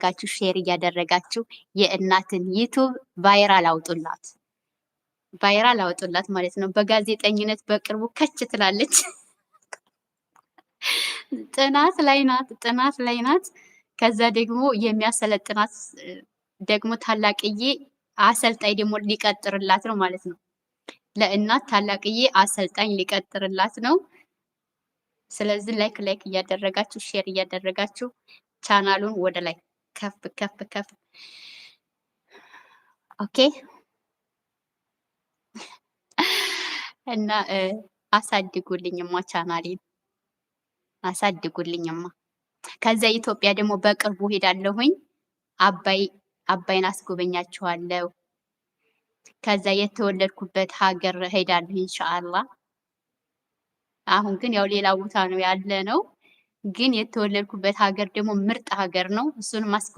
ጋችሁ ሼር እያደረጋችሁ የእናትን ዩቱብ ቫይራል አውጡላት፣ ቫይራል አውጡላት ማለት ነው። በጋዜጠኝነት በቅርቡ ከች ትላለች። ጥናት ላይ ናት፣ ጥናት ላይ ናት። ከዛ ደግሞ የሚያሰለጥናት ደግሞ ታላቅዬ አሰልጣኝ ደግሞ ሊቀጥርላት ነው ማለት ነው። ለእናት ታላቅዬ አሰልጣኝ ሊቀጥርላት ነው። ስለዚህ ላይክ እያደረጋችሁ ሼር እያደረጋችሁ ቻናሉን ወደ ላይ ከፍ ከፍ ከፍ ኦኬ እና አሳድጉልኝማ፣ ቻናሌን አሳድጉልኝማ። ከዛ ኢትዮጵያ ደግሞ በቅርቡ ሄዳለሁኝ። አባይን አስጎበኛችኋለሁ። ከዛ የተወለድኩበት ሀገር ሄዳለሁ ኢንሻአላህ። አሁን ግን ያው ሌላ ቦታ ነው ያለ ነው፣ ግን የተወለድኩበት ሀገር ደግሞ ምርጥ ሀገር ነው። እሱንም